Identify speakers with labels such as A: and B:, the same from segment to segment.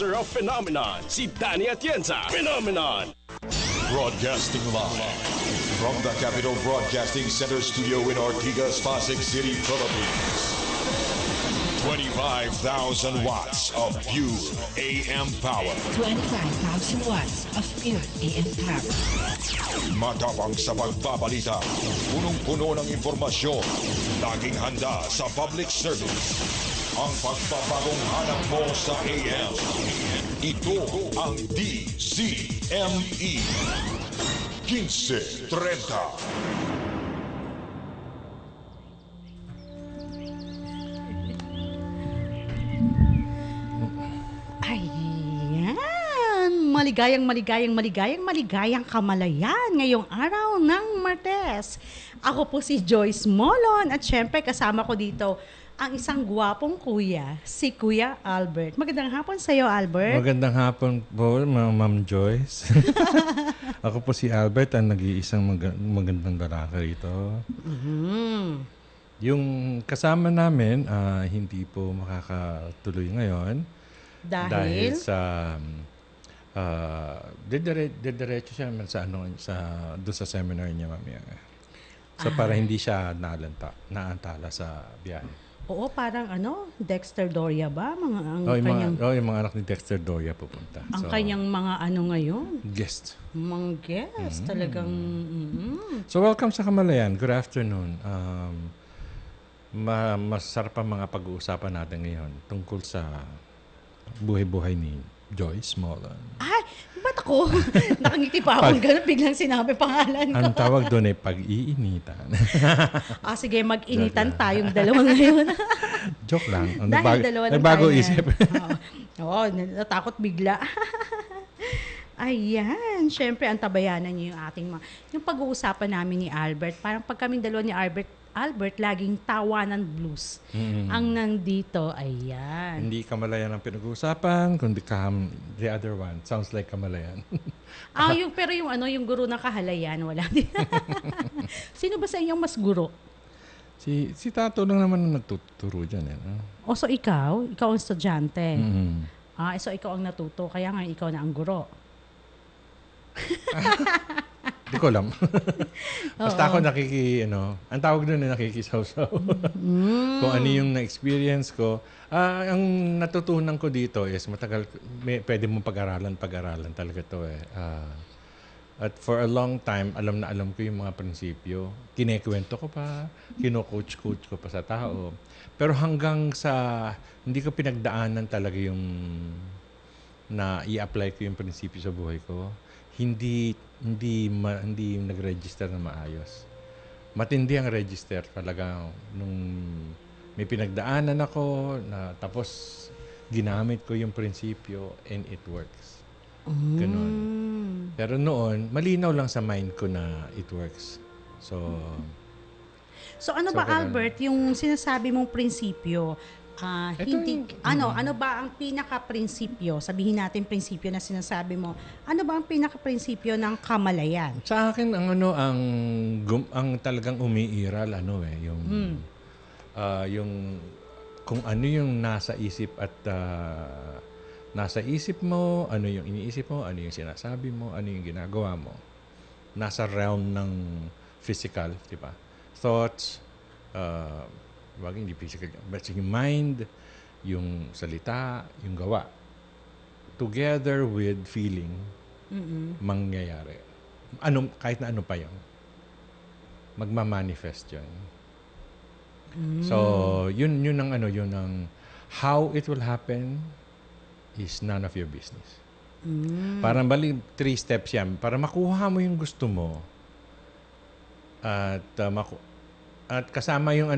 A: master of phenomenon, si Danny Atienza. Phenomenon!
B: Broadcasting live from the Capital Broadcasting Center studio in Ortigas, Pasig City, Philippines. 25,000 watts of pure AM power.
C: 25,000 watts of pure AM power.
B: Matapang sa pagbabalita. Punong-puno ng informasyon. Laging handa sa public service. Ang pagpapagong hanap mo sa AM. Ito ang DZME 1530.
D: Maligayang kamalayan ngayong araw ng Martes. Ako po si Joyce Molon at syempre kasama ko dito ang isang gwapong kuya, si Kuya Albert. Magandang hapon sa iyo, Albert.
E: Magandang hapon po, Ma'am Joyce. Ako po si Albert, ang nag-iisang magandang lalaki rito. Mm-hmm. Yung kasama namin, hindi po makakatuloy ngayon. Dahil sa... didiretso siya sa doon sa seminar niya mamaya. So para hindi siya naantala sa biyahe.
D: Oo, parang Dexter Doria ba?
E: Yung mga anak ni Dexter Doria pupunta.
D: Ang kanyang mga ngayon?
E: Guest.
D: Mga guest, talagang...
E: So welcome sa Kamalayan. Good afternoon. Masarap ang mga pag-uusapan natin ngayon tungkol sa buhay-buhay ni Joyce Molon.
D: Ay, ba't ako? Nakangiti pa ako gano'n, biglang sinabi pangalan ko.
E: Ang tawag doon ay pag-iinitan.
D: Sige, mag-initan tayong dalawa ngayon.
E: Joke lang.
D: Dahil dalawa lang
E: nagbago
D: tayo.
E: Isip.
D: Oo, natakot bigla. Ayan, syempre ang tabayanan niyo yung ating yung pag-uusapan namin ni Albert. Parang pag kaming dalawa ni Albert, laging tawanan blues. Mm-hmm. Ang nandito, ayan.
E: Hindi Kamalayan ang pinag-uusapan, kundi the other one. Sounds like Kamalayan.
D: Pero yung guro ng kahalayan, wala din. Sino ba sa inyong mas guro?
E: Si Tato lang naman ang nagtuturo dyan.
D: O so ikaw ang estudyante.
E: Mm-hmm.
D: So ikaw ang natuto, kaya nga ikaw na ang guro.
E: Hindi ko alam. Basta ako ang tawag doon na nakikisaw-saw. Kung ano yung na-experience ko. Ang natutunan ko dito is pwede mong pag-aralan talaga to eh. At for a long time, alam ko yung mga prinsipyo. Kinekwento ko pa, kino-coach ko pa sa tao. Pero hanggang sa hindi ko pinagdaanan talaga yung na i-apply ko yung prinsipyo sa buhay ko, hindi nag-register na maayos. Matindi ang register talaga nung may pinagdaanan ako na tapos ginamit ko yung prinsipyo and it works. Ganun. Pero noon, malinaw lang sa mind ko na it works. So
D: ano ba, Albert, yung sinasabi mong prinsipyo? Ano ba ang pinaka-prinsipyo? Sabihin natin prinsipyo na sinasabi mo. Ano ba ang pinaka-prinsipyo ng kamalayan?
E: Sa akin ang talagang umiiral yung kung ano yung nasa isip at nasa isip mo, ano yung iniisip mo, ano yung sinasabi mo, ano yung ginagawa mo. Nasa realm ng physical, di ba? Thoughts, hindi physical, but yung mind, yung salita, yung gawa. Together with feeling, mangyayari. Kahit na ano pa yun. Magmamanifest yun. So, yun ang how it will happen is none of your business. Parang 3 steps yan. Para makuha mo yung gusto mo at kasama yung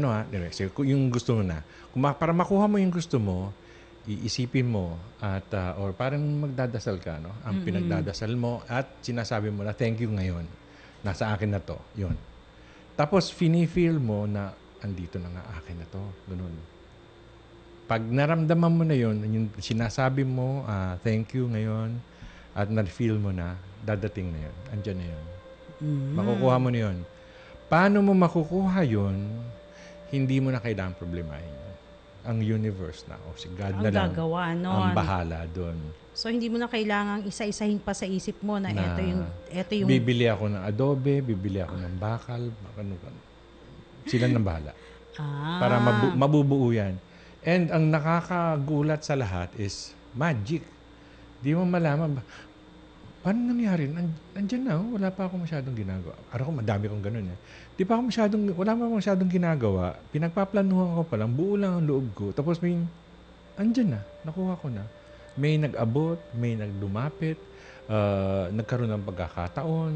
E: yung gusto mo na. Para makuha mo yung gusto mo, iisipin mo at or parang magdadasal ka, no? Ang pinagdadasal mo at sinasabi mo na thank you ngayon. Nasa akin na to. 'Yun. Tapos feel mo na andito na nga akin na to. Ganun. Pag naramdaman mo na 'yun, yung sinasabi mo, thank you ngayon at na-feel mo na, dadating na 'yun. Andiyan na 'yun. Makukuha mo na 'yun. Paano mo makukuha yun, hindi mo na kailangang problemahin. ang universe na, o si God
D: Ang
E: na lang
D: gagawa nun.
E: ang bahala doon.
D: So hindi mo na kailangang isa-isahin pa sa isip mo na ito yung
E: Bibili ako ng adobe, bibili ako ng bakal, ano. Sila nang bahala. Para mabubuo yan. And ang nakakagulat sa lahat is magic. Di mo malaman, paano nangyari? Nandiyan na, wala pa ako masyadong ginagawa. Araw ko, madami kong ganun eh. Wala pa akong masyadong ginagawa. Pinagpaplanuhan ko pa lang, buo lang ang loob ko. Tapos andyan na, nakuha ko na. May nag-abot, may nagdumapit, nagkaroon ng pagkakataon,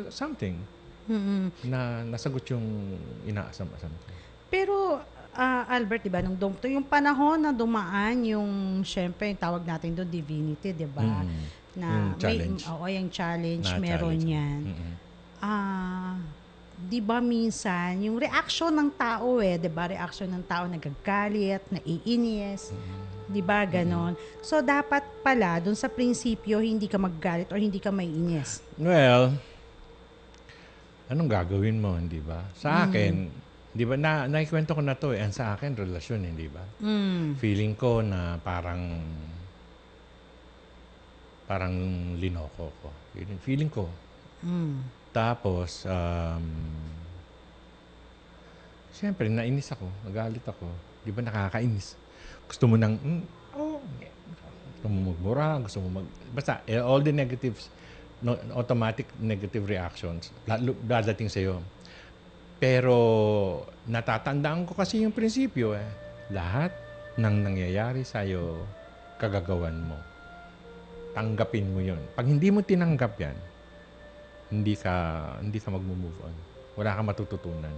E: something na nasagot yung inaasam-asam ko.
D: Pero Albert, 'di ba, yung panahon na dumaan yung syempre yung tawag natin doon divinity, 'di ba? Na
E: yung challenge.
D: Yung challenge
E: Na
D: meron
E: challenge.
D: 'yan. 'Di ba minsan yung reaction ng tao 'di ba? Reaction ng tao nagagalit, naiinis. 'Di ba ganon? So dapat pala doon sa prinsipyo hindi ka maggalit or hindi ka maiinis.
E: Well, anong gagawin mo, hindi ba? Sa akin, di ba, naikwento ko na to ang sa akin, relasyon, hindi ba? Feeling ko na parang linoko ko. Yun yung feeling ko. Tapos, siyempre, nainis ako, nagalit ako. Di ba, nakakainis. Gusto mo nang, gusto mo magmura, gusto mo basta, all the negatives, automatic negative reactions, dadating sa'yo. Pero natatandaan ko kasi yung prinsipyo lahat ng nangyayari sa'yo, kagagawan mo. Tanggapin mo yun. Pag hindi mo tinanggap yan, hindi ka mag-move on. Wala kang matututunan.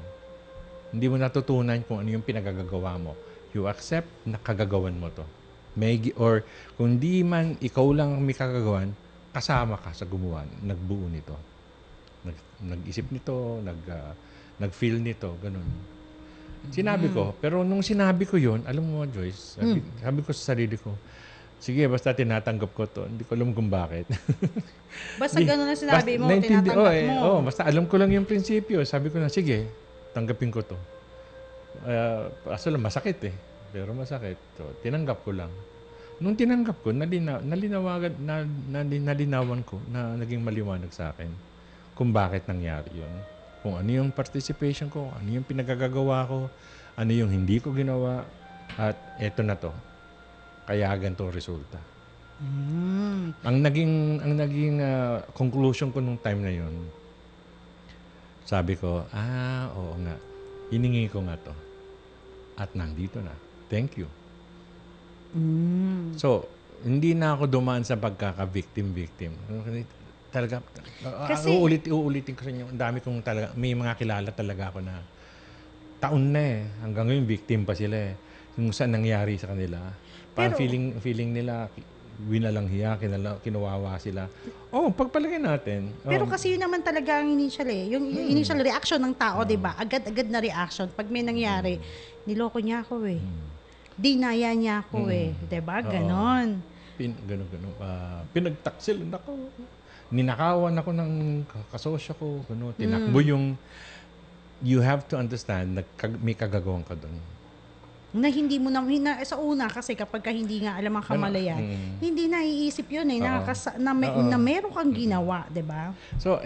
E: Hindi mo natutunan kung ano yung pinagagagawa mo. You accept na kagagawan mo to. Or kung di man ikaw lang may kagagawan, kasama ka sa gumawa, nagbuo nito. Nag-isip nito, nag-feel nito, ganun. Sinabi ko, pero nung sinabi ko yun, alam mo Joyce, sabi ko sa sarili ko, sige, basta tinatanggap ko to. Hindi ko alam kung bakit.
D: Basta ganun na sinabi mo, tinatanggap mo.
E: Basta alam ko lang yung prinsipyo. Sabi ko na, sige, tanggapin ko to. Kaso lang, masakit Pero masakit. So, tinanggap ko lang. Nung tinanggap ko, nalinawan ko na naging maliwanag sa akin kung bakit nangyari yun. Kung ano yung participation ko, ano yung pinagagagawa ko, ano yung hindi ko ginawa, at eto na to. Kaya ganito ang resulta. Ang naging conclusion ko nung time na yun, sabi ko, oo nga, hiningi ko nga to. At nandito na. Thank you. So, hindi na ako dumaan sa pagkaka-victim. Talaga, kasi, uulitin ko sa inyo, ang dami kong talaga, may mga kilala talaga ako na taon na hanggang ngayon victim pa sila yung saan nangyari sa kanila. Parang feeling nila, winalang-hiya, kinuwawa sila. Pagpalagay natin.
D: Pero kasi yun naman talaga ang initial yung initial reaction ng tao, di ba? Agad-agad na reaction. Pag may nangyari, niloko niya ako dinaya niya ako di ba? Ganon.
E: Ganon. Pinagtaksil ako. Ninakawan ako ng kasosyo ko. Ganon. Tinakbo yung, you have to understand na may kagagawan ka doon.
D: Na hindi mo na sa una kasi kapag hindi nga alam ang kamalayan, hindi naiisip yun na meron kang ginawa, 'di ba?
E: So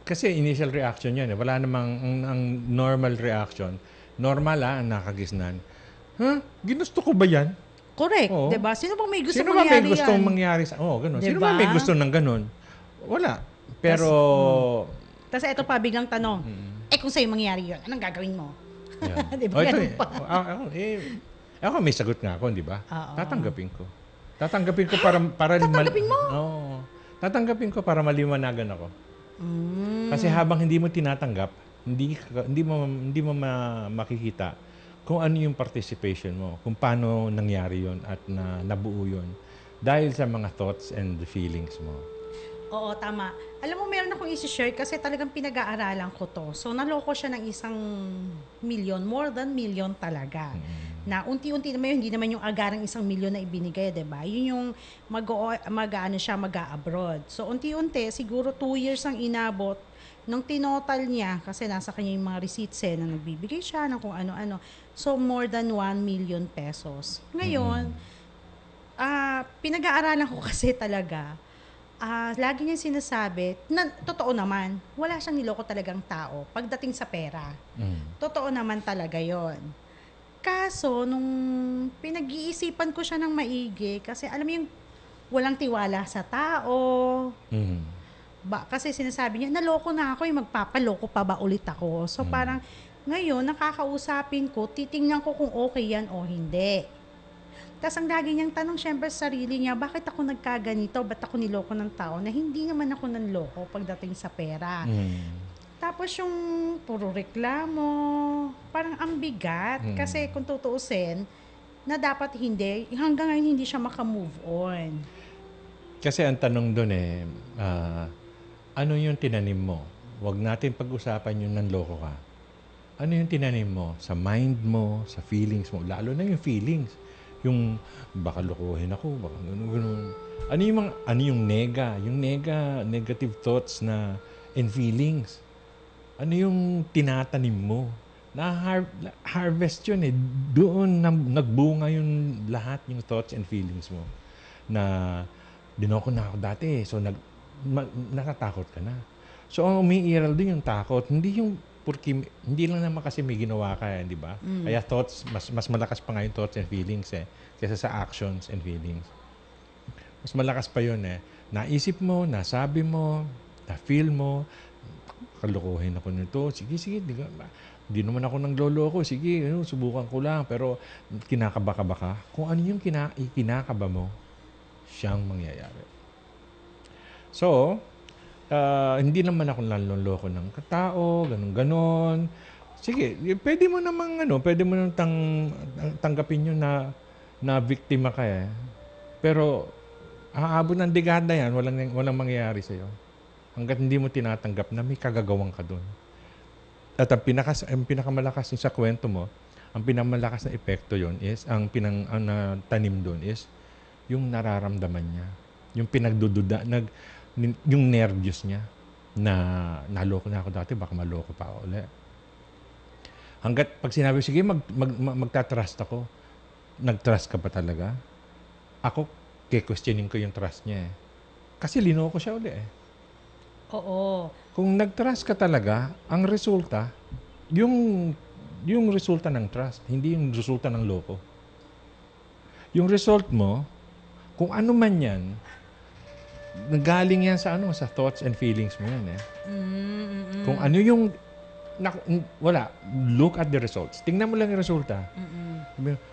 E: kasi initial reaction 'yan wala namang ang normal reaction. Normal nakagisnan. Ginusto ko ba 'yan?
D: Correct, 'di ba? Sino bang may gusto
E: mangyari? Sino ba may gustong mangyari sa ganun? Diba? Sino ba may gusto ng ganun? Wala. Pero
D: tas ito pa biglang tanong. Kung sa'yo mangyari 'yon, anong gagawin mo?
E: Yeah.
D: Di ba?
E: Ako may sagot nga ako, di ba? Tatanggapin ko. Tatanggapin ko para
D: tatanggapin mo?
E: Tatanggapin ko para maliwanagan ako. Kasi habang hindi mo tinatanggap, hindi mo makikita kung ano yung participation mo, kung paano nangyari yon at nabuo yon dahil sa mga thoughts and the feelings mo.
D: Oo, tama. Alam mo, meron akong isi-share kasi talagang pinag-aaralan ko to. So, naloko siya ng 1 million, more than million talaga. Na unti-unti naman hindi naman yung agarang 1 million na ibinigay, diba? Yun yung mag-abroad. So, unti-unti, siguro 2 years ang inabot. nung tinotal niya, kasi nasa kanya yung mga receipts na nagbibigay siya ng kung ano-ano. So, more than 1 million pesos. Ngayon, pinag-aaralan ko kasi talaga, lagi niya sinasabi, na, totoo naman, wala siyang niloko talagang tao pagdating sa pera. Totoo naman talaga yon. Kaso, nung pinag-iisipan ko siya ng maigi, kasi alam mo yung walang tiwala sa tao, kasi sinasabi niya, naloko na ako, magpapaloko pa ba ulit ako? So parang, ngayon, nakakausapin ko, titingnan ko kung okay yan o hindi. Tapos ang lagi niyang tanong syempre sa sarili niya, bakit ako nagkaganito? Ba't ako niloko ng tao na hindi naman ako nanloko pagdating sa pera? Tapos yung puro reklamo, parang ang bigat. Kasi kung tutuusin, na dapat hindi, hanggang ngayon hindi siya makamove on.
E: Kasi ang tanong doon ano yung tinanim mo? Huwag natin pag-usapan yung nanloko ka. Ano yung tinanim mo? Sa mind mo, sa feelings mo. Lalo na yung feelings. Yung baka lokohin ako, baka gano'n. Ano yung negative thoughts na and feelings. Ano yung tinatanim mo? Harvest yun eh. Doon nagbunga yung lahat yung thoughts and feelings mo. Na dinoko na ako dati, so natatakot ka na. So ang umiiral din yung takot, hindi yung hindi lang naman kasi may ginawa ka, di ba? Kaya thoughts, mas malakas pa nga yung thoughts and feelings kaysa sa actions and feelings. Mas malakas pa yun Naisip mo, nasabi mo, na-feel mo, kalukuhin ako nito, sige, di naman ako nangloloko, sige, subukan ko lang, pero kinakaba-kaba ka. Kung ano yung kinakaba mo, siyang mangyayari. So, hindi naman ako nanloloko ng katao, ganon. Sige, pwede mo namang tanggapin yun na biktima ka Pero, aabot ng dekada yan, walang mangyayari sa'yo. Hanggat hindi mo tinatanggap na may kagagawang ka doon. At ang pinakamalakas sa kwento mo, ang pinakamalakas na epekto yon is, ang tanim doon is, yung nararamdaman niya. Yung pinagdududa, yung nervyos niya na naloko na ako dati, baka maloko pa ako ulit. Hanggat pag sinabi, sige, magtatrust ako. Nag-trust ka pa talaga? Ako, questioning ko yung trust niya Kasi linoko siya ulit
D: Oo.
E: Kung nag-trust ka talaga, ang resulta, yung resulta ng trust, hindi yung resulta ng loko. Yung result mo, kung ano man yan, nagaling yan sa thoughts and feelings mo yan Kung ano yung wala, look at the results. Tingnan mo lang yung resulta.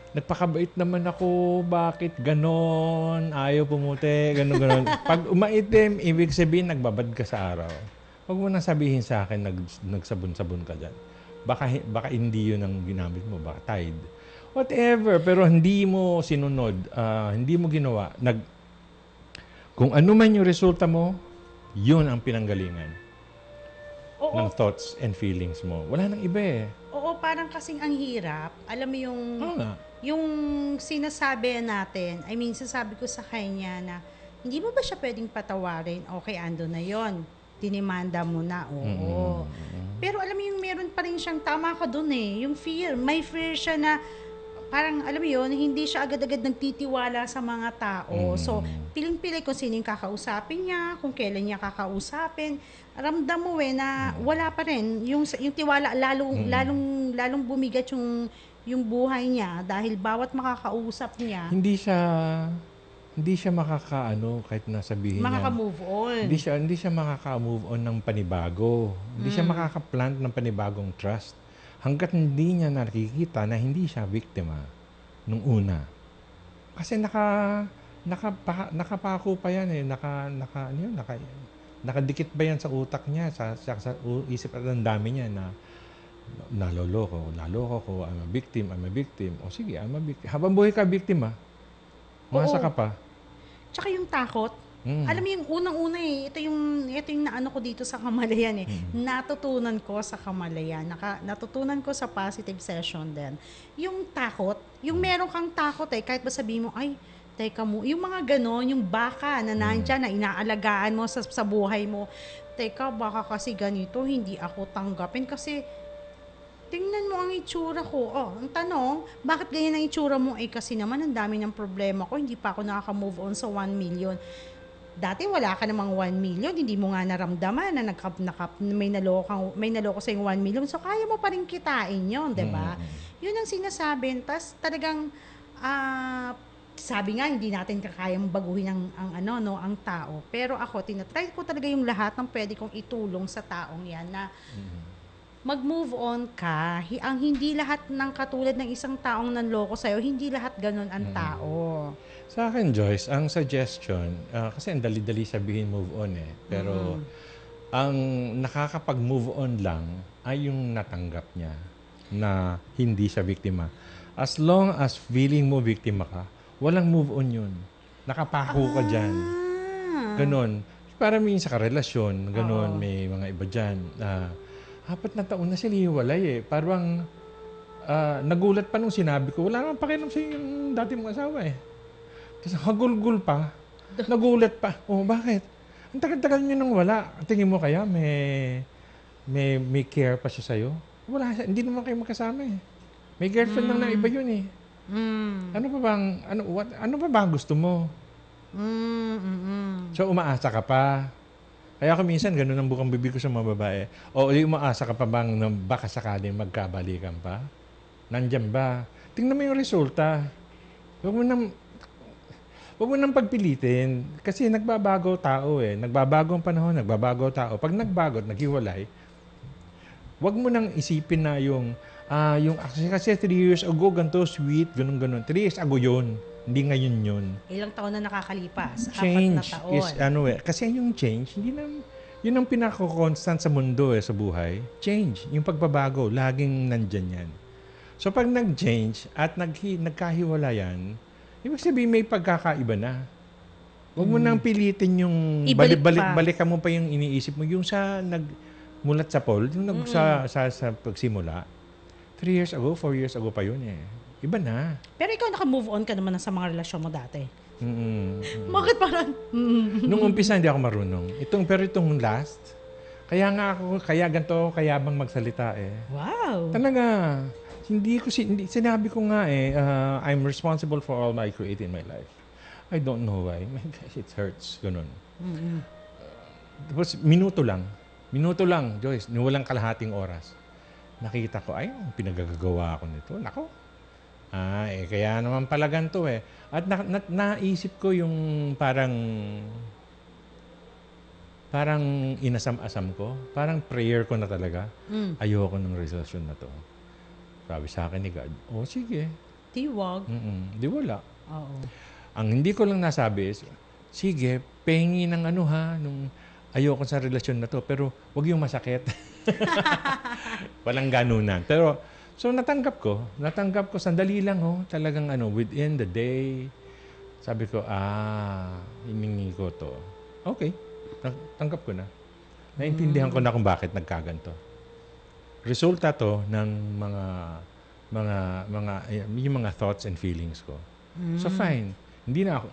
E: Nagpakabait naman ako, bakit ganon, ayaw pumuti, ganon. Pag umaitim, ibig sabihin nagbabad ka sa araw. Huwag mo nang sabihin sa akin nagsabon-sabon ka dyan. Baka hindi yun ang ginamit mo, baka Tide. Whatever, pero hindi mo sinunod, hindi mo ginawa. Kung ano man yung resulta mo, yun ang pinanggalingan ng thoughts and feelings mo. Wala nang iba
D: Oo, parang kasing ang hirap. Alam mo yung sinasabi natin, sasabi ko sa kanya na, hindi mo ba siya pwedeng patawarin? Okay, ando na yon. Dinimanda mo na, oo. Pero alam mo yung meron pa rin siyang, tama ka dun yung fear. May fear siya na, parang alam mo yun, hindi siya agad-agad nagtitiwala sa mga tao. So, piling-pili kung sino yung kakausapin niya, kung kailan niya kakausapin. Ramdam mo na wala pa rin. Yung tiwala, lalong bumigat yung buhay niya dahil bawat makakausap niya.
E: Hindi siya kahit nasabihin niya.
D: Makaka-move on.
E: Hindi siya makaka-move on ng panibago. Hindi siya makaka-plant ng panibagong trust. Hanggat hindi niya nakikita na hindi siya biktima nung una. Kasi nakapako pa yan nakadikit ba yan sa utak niya, sa isip at ang dami niya na naloko ko, I'm a victim. O sige, I'm a victim. Habang buhay ka, biktima. Umasa ka pa.
D: Tsaka yung takot. Alam mo yung unang-una ito yung naano ko dito sa Kamalayan Natutunan ko sa Kamalayan. Natutunan ko sa positive session din. Yung takot, yung meron kang takot kahit ba sabihin mo, ay, teka mo, yung mga ganon, yung baka na nandyan, na inaalagaan mo sa buhay mo, teka, baka kasi ganito, hindi ako tanggapin kasi tingnan mo ang itsura ko. Oh, ang tanong, bakit ganyan ang itsura mo? Kasi naman ang dami ng problema ko, hindi pa ako nakaka-move on sa 1 million. Dati wala ka namang 1 million, hindi mo nga naramdaman na may naloko sa yung 1 million. So, kaya mo pa rin kitain yun, di ba? Yun ang sinasabi. Tapos talagang, sabi nga, hindi natin kakayang baguhin ang tao. Pero ako, tinatry ko talaga yung lahat ng pwede kong itulong sa taong yan na mag-move on ka. Ang hindi lahat ng katulad ng isang taong nanloko sa'yo, hindi lahat ganun ang tao.
E: Sa akin, Joyce, ang suggestion, kasi ang dali-dali sabihin move on Pero ang nakakapag-move on lang ay yung natanggap niya na hindi siya biktima. As long as feeling mo biktima ka, walang move on yun. Nakapako ka dyan. Ganon. Para minsan sa karelasyon, ganon, may mga iba dyan. 4 na taon na sila hiwalay Parang nagulat pa nung sinabi ko, wala naman pakialam sa yung dati mong asawa Tapos hagulgul pa. Nagulat pa. Oh, bakit? Ang tagal-tagal niyo nang wala. Tingin mo kaya may care pa siya sa'yo? Wala siya. Hindi naman kayo magkasama May girlfriend lang na iba yun Ano pa bang gusto mo? So, umaasa ka pa. Kaya ako minsan, ganun ang bukang bibig ko sa mga babae. O, umaasa ka pa bang na baka sakaling magkabalikan pa? Nandyan ba? Tingnan mo yung resulta. Huwag mo nang pagpilitin. Kasi nagbabago tao Nagbabago ang panahon, nagbabago tao. Pag nagbago at naghiwalay, huwag mo nang isipin na kasi 3 years ago, ganito, sweet, ganun. 3 years ago yun. Hindi ngayon yun.
D: Ilang taon na nakakalipas?
E: Change
D: 4 na taon.
E: is kasi yung change, yun ang pinaka-constant sa mundo sa buhay. Change, yung pagbabago, laging nandyan yan. So pag nag-change at nagkahiwalayan, ibig sabihin may pagkakaiba na. Huwag mo nang pilitin yung balikan mo pa yung iniisip mo. Yung sa nagmulat sa poll, yung sa pagsimula, 3 years ago, 4 years ago pa yun Iba na.
D: Pero ikaw naka-move on ka naman sa mga relasyon mo dati. Bakit parang...
E: Nung umpisa, hindi ako marunong. Pero itong last, kaya ganito, kayabang magsalita
D: Wow!
E: Talaga. Sinabi ko nga I'm responsible for all I create in my life. I don't know why. My gosh, it hurts. Ganun. Tapos, minuto lang, Joyce, walang kalahating oras. Nakita ko, ang pinagagagawa ko nito. Nako. Kaya naman pala ganito At naisip ko yung parang inasam-asam ko. Parang prayer ko na talaga. Ayoko ng relasyon na to. Sabi sa akin ni God, sige.
D: Di wag.
E: Di wala.
D: Oo.
E: Ang hindi ko lang nasabi is, sige, pengi ng nung ayoko sa relasyon na to, pero wag yung masakit. Walang ganunan. Pero, so natanggap ko, sandali lang talagang within the day, sabi ko, hiningi ko to. Okay, tanggap ko na. Naintindihan ko na kung bakit nagkaganto. Resulta to ng yung mga thoughts and feelings ko. So fine, hindi na ako.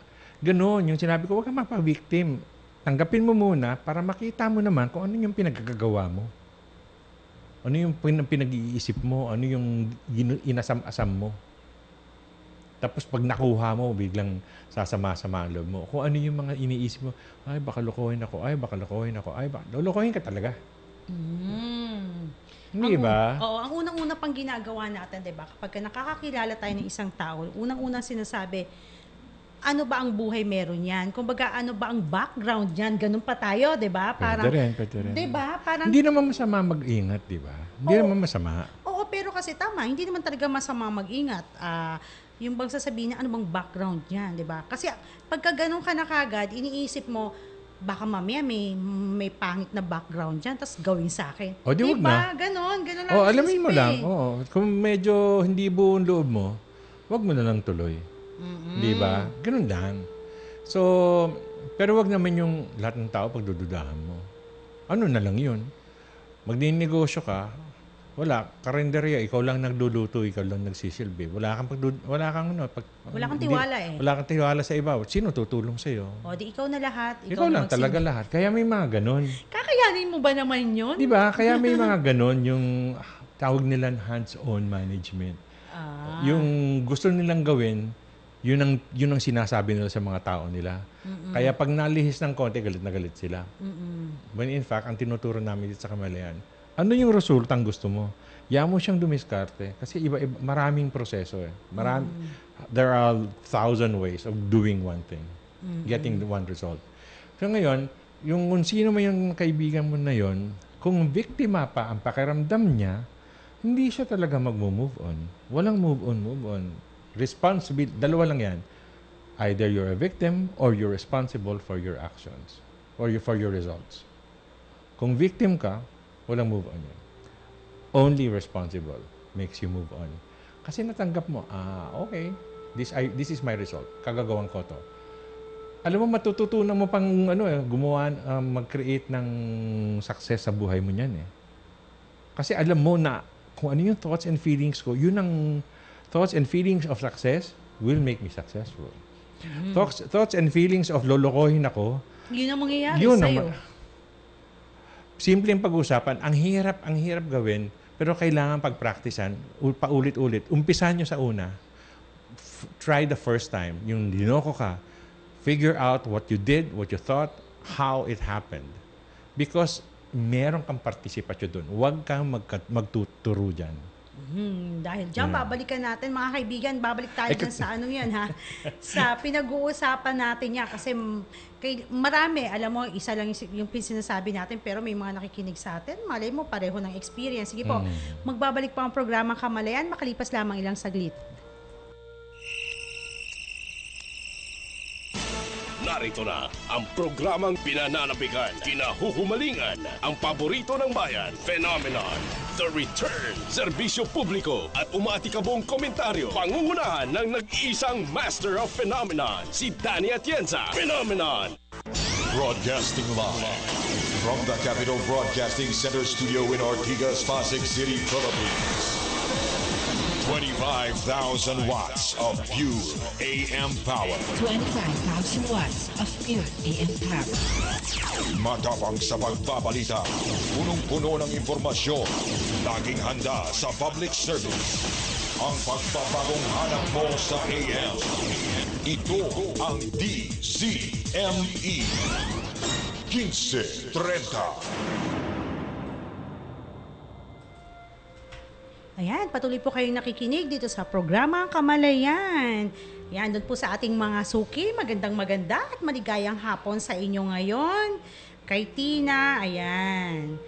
E: Ganon, yung sinabi ko, huwag kang mapabiktim. Tanggapin mo muna para makita mo naman kung ano yung pinagkagagawa mo. Ano yung pinag-iisip mo, ano yung inasam-asam mo. Tapos pag nakuha mo, biglang sasama-sama ang loob mo. Kung ano yung mga iniisip mo, baka lokohin ako, lolokohin ka talaga. Hindi ba?
D: Oo, ang unang-una pang ginagawa natin, 'di ba? Kapag nakakakilala tayo ng isang tao, unang-unang sinasabi, ano ba ang buhay meron yan? Kumbaga, ano ba ang background yan? Ganun pa tayo, 'di ba?
E: Pwede rin.
D: 'Di ba? Parang
E: hindi naman masama mag-ingat, 'di ba? Hindi naman masama.
D: Oo, pero kasi tama, hindi naman talaga masama mag-ingat. Yung bang sasabihin na ano bang background niyan, 'di ba? Kasi pagka ganun ka na kagad, iniisip mo, baka mamaya may pangit na background dyan, tapos gawin sa akin.
E: O, di wag na.
D: Ganon lang.
E: Alamin mo lang. Kung medyo hindi buong loob mo, wag mo na lang tuloy. Di ba? Ganun lang. So, pero wag naman yung lahat ng tao pagdududahan mo. Ano na lang yun? Magninegosyo ka, Wala, karinderya, ikaw lang nagluluto, ikaw lang nagsisilbi. Wala kang
D: tiwala eh.
E: Wala kang tiwala sa iba. Sino tutulong sa iyo?
D: O, di ikaw na lahat.
E: Ikaw lang talaga lahat. Kaya may mga ganon.
D: Kakayanin mo ba naman yun?
E: Di ba? Kaya may mga ganon yung tawag nilang hands-on management. Yung gusto nilang gawin, yun ang sinasabi nila sa mga tao nila. Kaya pag nalihis ng konti, galit na galit sila. When in fact, ang tinuturo namin dito sa Kamalayan, ano yung resultang gusto mo? Yan mo siyang dumiskarte. Kasi iba-iba, maraming proseso eh. There are 1,000 ways of doing one thing. Getting the one result. So ngayon, yung kung sino man yung kaibigan mo na yon, kung biktima pa ang pakiramdam niya, hindi siya talaga mag-move on. Walang move on. Dalawa lang yan. Either you're a victim or you're responsible for your actions or for your results. Kung victim ka, walang move on yun. Only responsible makes you move on. Kasi natanggap mo, okay, this is my result. Kagagawan ko to. Alam mo, matututunan mo pang gumawa, mag-create ng success sa buhay mo niyan eh. Kasi alam mo na kung ano yung thoughts and feelings ko, yun ang thoughts and feelings of success will make me successful. Thoughts and feelings of lolokohin ako,
D: yun ang mangyayari
E: yun
D: sa'yo.
E: Simpleng pag-usapan, ang hirap gawin, pero kailangan pag-practicean, paulit-ulit. Umpisahan nyo sa una. Try the first time. Yung dinoko ka, figure out what you did, what you thought, how it happened. Because meron kang partisipasyon doon. Huwag kang magtuturo dyan.
D: Dahil dyan, babalikan natin, mga kaibigan, babalik tayo dyan sa yan, ha? Sa pinag-uusapan natin yan. Kasi marami, alam mo, isa lang yung sinasabi natin, pero may mga nakikinig sa atin. Malay mo, pareho ng experience. Sige po, magbabalik pa ang programa Kamalayan, makalipas lamang ilang saglit.
A: Narito na ang programang pinananabikan, kinahuhumalingan, ang paborito ng bayan, Phenomenon, The Return, serbisyo publiko at umatikabong komentaryo, pangungunahan ng nag-iisang Master of Phenomenon, si Danny Atienza. Phenomenon!
B: Broadcasting live from the Capital Broadcasting Center studio in Ortigas, Pasig City, Philippines. 25,000 watts of pure AM power.
C: 25,000 watts of pure AM power.
B: Matapang sa pagbabalita, punong-puno ng impormasyon, laging handa sa public service. Ang pagbabagong hanap mo sa AM. Ito ang DZME 1530.
D: Ayan, patuloy po kayong nakikinig dito sa programa Kamalayan. Yan, doon po sa ating mga suki, maganda at maligayang hapon sa inyo ngayon. Kay Tina, ayan.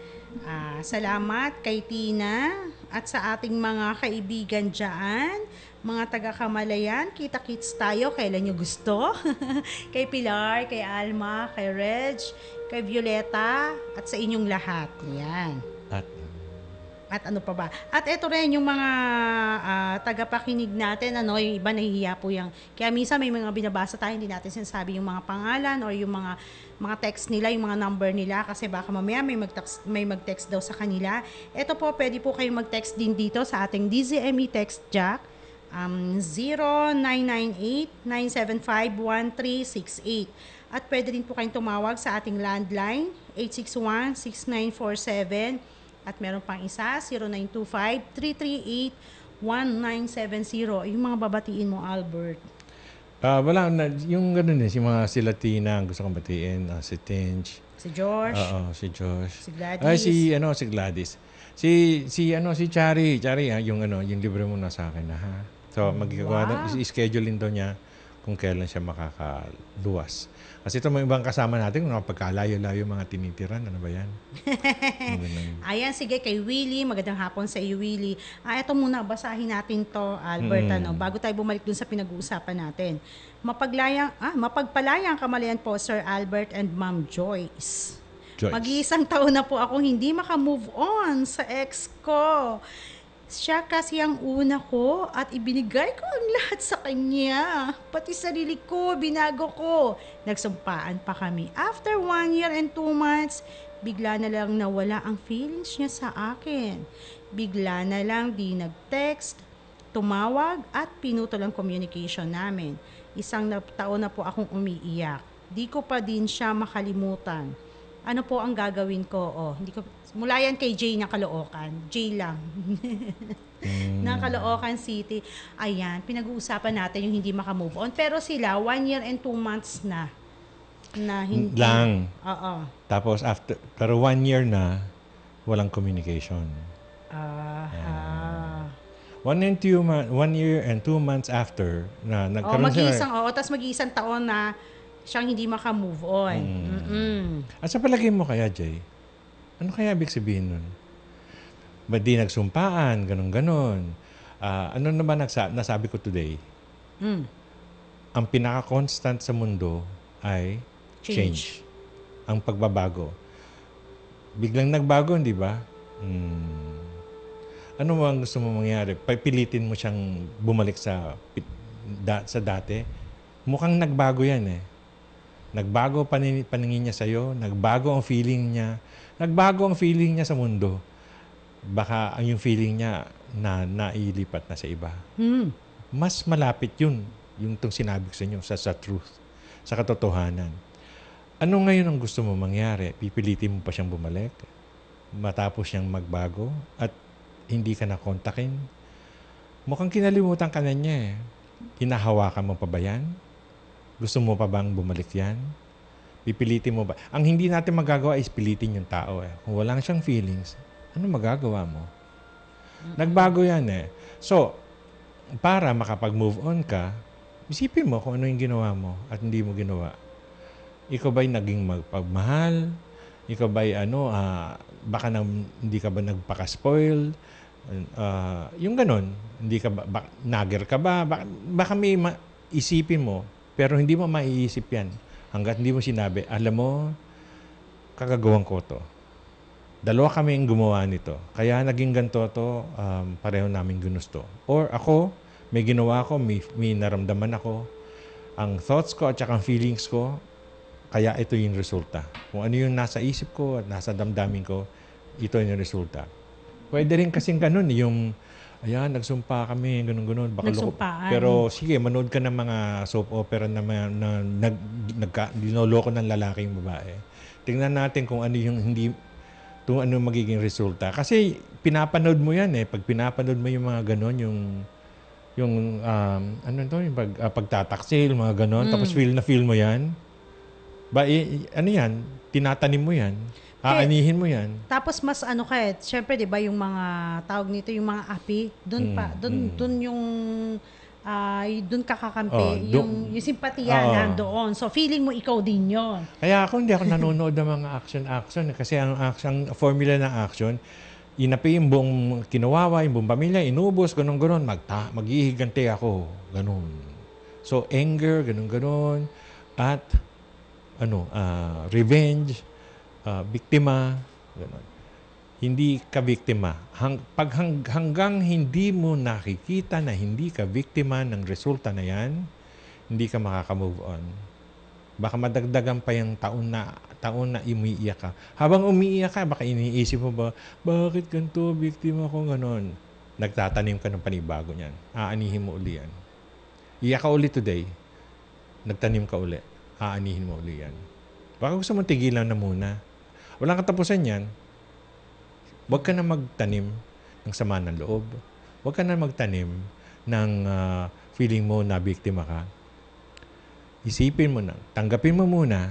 D: Salamat kay Tina at sa ating mga kaibigan dyan, mga taga-Kamalayan, kita-kits tayo kailan nyo gusto. Kay Pilar, kay Alma, kay Reg, kay Violeta, at sa inyong lahat. Ayan. At ano pa ba? At ito rin yung mga tagapakinig natin, yung iba nahihiya po yung, kaya minsan may mga binabasa tayo, hindi natin sinasabi yung mga pangalan or yung mga text nila, yung mga number nila, kasi baka mamaya may mag-text daw sa kanila. Ito po, pwede po kayong mag-text din dito sa ating DZME Text Jack, 0998-975-1368. At pwede din po kayong tumawag sa ating landline, 861-6947. At meron pang isa, 0925-338-1970. Yung mga babatiin mo, Albert.
E: Wala na. Yung gano'n si mga sila Tina, gusto kong batiin. Si Tinch.
D: Si Josh.
E: Oo, si Josh.
D: Si Gladys.
E: Si Gladys. Si Chari. Chari, yung libre mo na sa akin. Ha? So, i-schedule daw niya kung kailan siya makakaluwas. Kasi ito mga ibang kasama natin, kung pagkalayo-layo mga tinitiran, ano ba yan?
D: Ayan, sige, kay Willie, magandang hapon sa iyo, Willie. Ito muna, basahin natin to, Albert, bago tayo bumalik dun sa pinag-uusapan natin. Mapagpalayang Kamalayan po, Sir Albert and Ma'am Joyce. Mag-iisang taon na po akong hindi makamove on sa ex ko. Siya kasi ang una ko at ibinigay ko ang lahat sa kanya. Pati sarili ko, binago ko. Nagsumpaan pa kami. After 1 year and 2 months, bigla na lang nawala ang feelings niya sa akin. Bigla na lang di nag-text, tumawag at pinutol ang communication namin. Taon na po akong umiiyak. Di ko pa din siya makalimutan. Ano po ang gagawin ko? Hindi ko, mula yan kay Jay ng Caloocan. Jay lang. Ng Caloocan City. Ayan, pinag-uusapan natin yung hindi makamove on. Pero sila, 1 year and 2 months na hindi.
E: Lang.
D: Oo.
E: Tapos pero 1 year na, walang communication. 1 year and 2 months after na nagkaroon
D: Tapos mag-iisang taon na siyang hindi makamove on.
E: At sa palagay mo kaya, Jay, ano kaya ibig sabihin nun? Ba't di nagsumpaan, ganon-ganon? Ano naman nasabi ko today? Ang pinaka-constant sa mundo ay change. Ang pagbabago. Biglang nagbago, di ba? Ano ang gusto mo mangyari? Pipilitin mo siyang bumalik sa dati? Mukhang nagbago yan eh. Nagbago paningin niya sa'yo, nagbago ang feeling niya, nagbago ang feeling niya sa mundo. Baka ang yung feeling niya na nailipat na sa iba. Mas malapit yun, yung itong sinabi ko sa inyo, sa truth, sa katotohanan. Ano ngayon ang gusto mo mangyari? Pipilitin mo pa siyang bumalik? Matapos siyang magbago? At hindi ka nakontakin? Mukhang kinalimutan ka na niya eh. Hinahawakan mo pa ba yan? Gusto mo pa bang bumalik yan? Pipilitin mo ba? Ang hindi natin magagawa is pilitin yung tao eh. Kung wala siyang feelings, ano magagawa mo? Nagbago yan eh. So, para makapag-move on ka, isipin mo kung ano yung ginawa mo at hindi mo ginawa. Ikaw ba'y naging magpagmahal? Ikaw ba'y baka hindi ka ba nagpaka-spoil? Yung ganon, hindi ka ba, nagger ka ba? Baka may isipin mo, pero hindi mo maiisip yan. Hanggat hindi mo sinabi, alam mo, kagagawan ko to. Dalawa kami yung gumawa nito. Kaya naging ganito to, pareho namin ginusto. Or ako, may ginawa ko, may naramdaman ako. Ang thoughts ko at saka ang feelings ko, kaya ito yung resulta. Kung ano yung nasa isip ko at nasa damdamin ko, ito yung resulta. Pwede rin kasing ganun, yung ayan, nagsumpa kami, ganun-ganun.
D: Nagsumpaan.
E: Pero sige, manood ka ng mga soap opera na dinoloko ng lalaking babae. Tingnan natin kung ano yung kung ano magiging resulta. Kasi pinapanood mo yan eh. Pag pinapanood mo yung mga ganun, yung pagtataksil, mga ganun, tapos feel mo yan. Ano yan? Tinatanim mo yan. Aanihin mo yan.
D: Tapos mas syempre 'di ba yung mga tawag nito, yung mga api, doon doon kakakampi, yung simpatiya nandoon. So feeling mo ikaw din 'yon.
E: Kaya hindi ako nanonood ng mga action kasi ang formula ng action, inapi yung buong kinawawa, yung buong pamilya, inubos, ganun-ganun, maghihiganti ako, ganun. So anger, ganun-ganun, at revenge, biktima, gano'n. Hindi ka biktima. Hanggang hindi mo nakikita na hindi ka biktima ng resulta na yan, hindi ka makaka-move on. Baka madagdagan pa yung taon na umiiyak ka. Habang umiiyak ka, baka iniisip mo ba, bakit ganito, biktima ko, gano'n. Nagtatanim ka ng panibago niyan. Aanihin mo uli yan. Iyak ka uli today, nagtanim ka uli. Aanihin mo uli yan. Baka gusto mong tigilan na muna. Walang katapusan yan. Huwag ka na magtanim ng sama ng loob. Huwag ka na magtanim ng feeling mo na biktima ka. Isipin mo na. Tanggapin mo muna.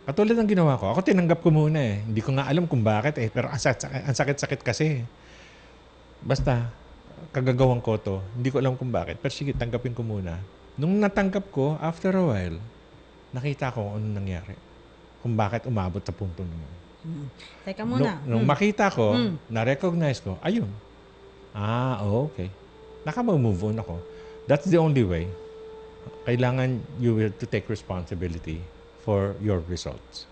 E: Katulad ng ginawa ko. Ako tinanggap ko muna eh. Hindi ko nga alam kung bakit eh. Pero ang sakit-sakit kasi. Basta, kagagawan ko to. Hindi ko alam kung bakit. Pero sige, tanggapin ko muna. Nung natanggap ko, after a while, nakita ko kung ano nangyari. Kung bakit umabot sa punto niyo.
D: Teka muna.
E: Nung makita ko, na-recognize ko, ayun. Okay. Naka-move on ako. That's the only way. Kailangan you will to take responsibility for your results.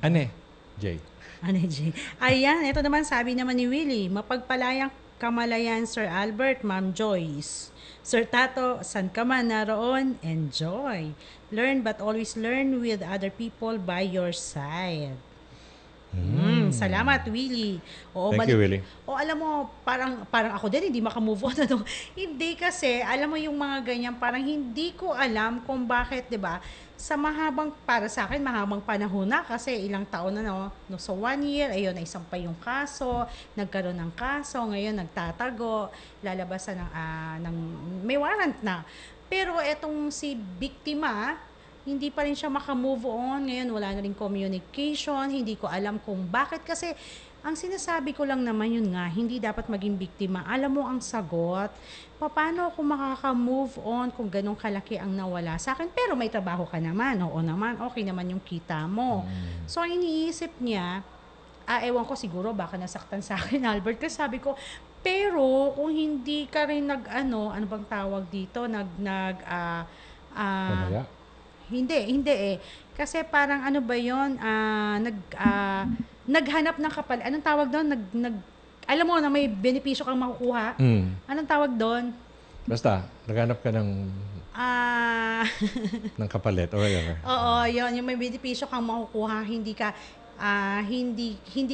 E: Jay?
D: Jay? Ayan, ito naman sabi naman ni Willie, mapagpalayang kamalayan, Sir Albert, Ma'am Joyce. Sir Tato, san ka man naroon, enjoy. Learn but always learn with other people by your side. Salamat, Willie. Oo,
E: Thank you, Willie.
D: O alam mo, parang ako din, hindi makamove on. Ano? Hindi kasi, alam mo yung mga ganyan, parang hindi ko alam kung bakit, di ba? Para sa akin, mahabang panahon na kasi ilang taon na, no? So, 1 year, ayun, naisampay yung kaso, nagkaroon ng kaso, ngayon nagtatago, lalabasan ng may warrant na. Pero etong si biktima, hindi pa rin siya makamove on. Ngayon, wala na rin communication. Hindi ko alam kung bakit. Kasi, ang sinasabi ko lang naman yun nga, hindi dapat maging biktima. Alam mo ang sagot. Paano ako makaka-move on kung ganong kalaki ang nawala sa akin? Pero may trabaho ka naman. Oo naman, okay naman yung kita mo. So, ang iniisip niya, ewan ko siguro, baka nasaktan sa akin, Albert. Kasi sabi ko, pero kung hindi ka rin ano bang tawag dito?
E: Mamaya.
D: Hindi eh. Kasi parang ano ba 'yon? Naghanap ng anong tawag doon? Alam mo na may benepisyo kang makukuha. Anong tawag doon?
E: Basta, naghanap ka ng ng kapalit or whatever.
D: Oo, 'yon, yung may benepisyo kang makukuha, hindi